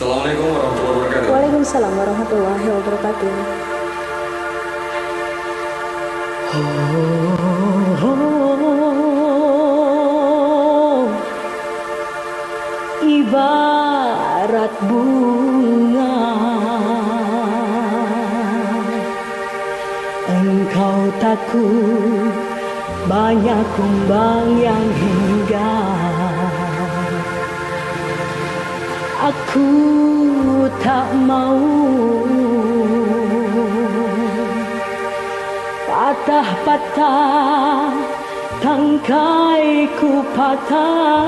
Assalamualaikum warahmatullahi wabarakatuh. Waalaikumsalam warahmatullahi wabarakatuh. Ibarat bunga, engkau takut banyak kumbang yang hinggap. Aku tak mau patah-patah tangkai ku patah.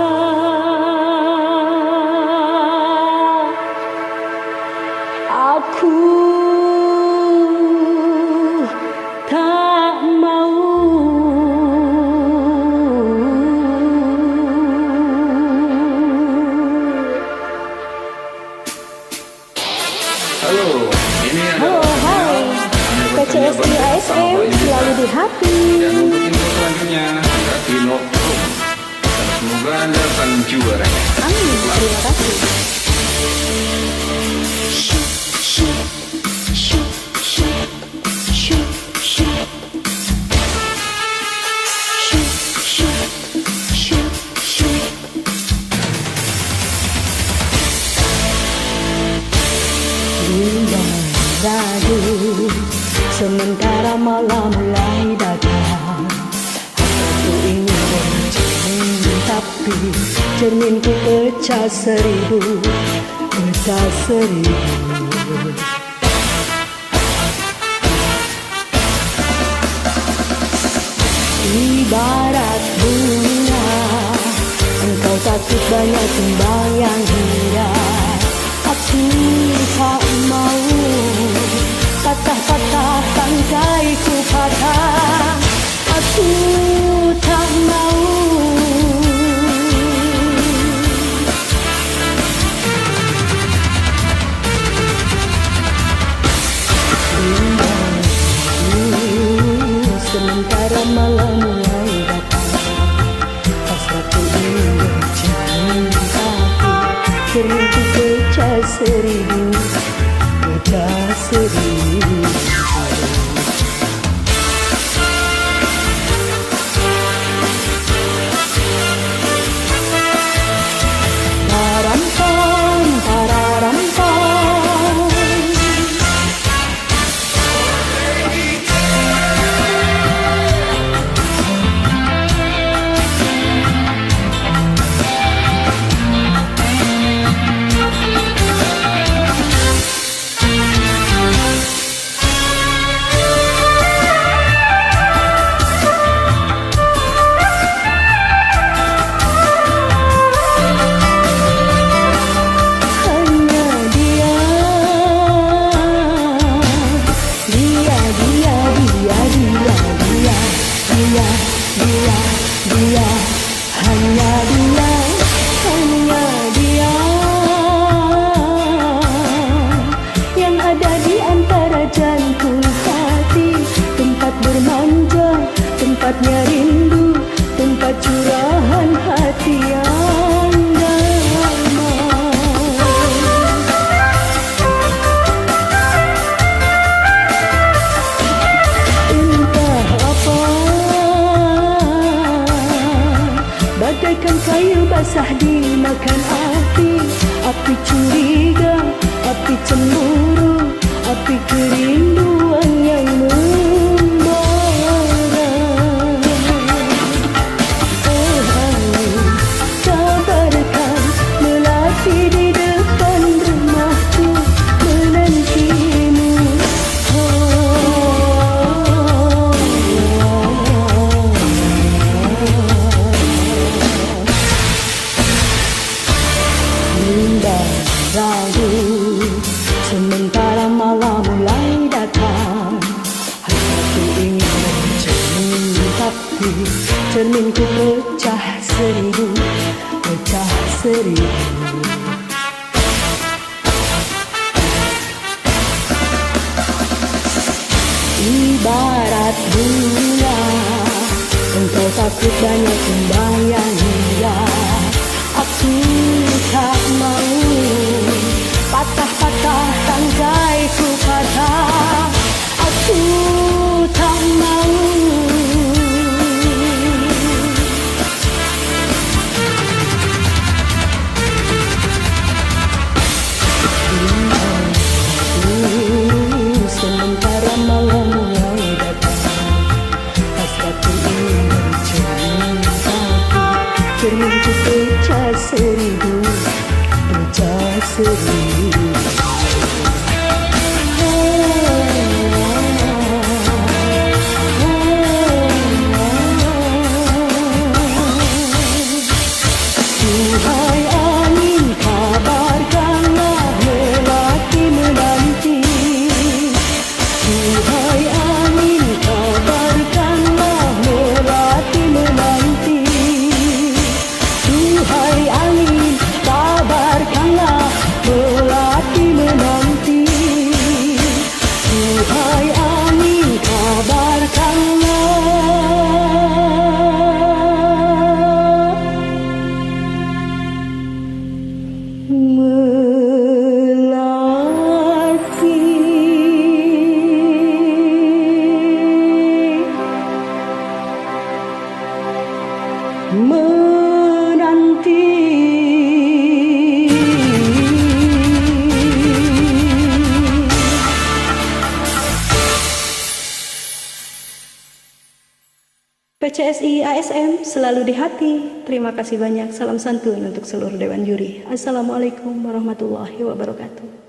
Aku tak mau. Halo, ini adalah PCSI ASM selalu di hati. Dan untuk info selanjutnya di Notebook. Dan semoga Anda akan juara. Amin, terima kasih. Ragu, sementara malam mulai datang. Aku ingin bercermin, tapi cerminku pecah seribu, pecah seribu. Ibarat bunga, engkau takut banyak tumbang yang indah. Aku tak mau patah-patah tangkai ku patah. Aku tak mau. Sementara malam mulai datang, hasratku ingin bercinta, cerminku pecah seribu, pecah seribu. Parampam, pararampam. Dia, hanya dia yang ada di antara jantung hati, tempat bermanja, tempatnya rindu, tempat curahan hati yang damai. Entah apa, bagaikan kayu basah dimakan api, api curiga, api cemburu, api kerinduan yang membara. Oh, sabarkan melati di depan rumahku menantimu. Ragu, sementara malam mulai datang. Hatiku ingin bercermin, tapi cerminku pecah seribu, pecah seribu. Ibarat bunga, engkau takut banyak tumbang yang indah. Aku tak mau seribu. Duhai angin, kabarkanlah melati menanti. Duhai angin, kabarkanlah melati menanti. Duhai angin, kabarkanlah melati menanti. Duhai angin, kabarkanlah menanti. PCSI ASM selalu di hati. Terima kasih banyak. Salam santun untuk seluruh Dewan Juri. Assalamualaikum warahmatullahi wabarakatuh.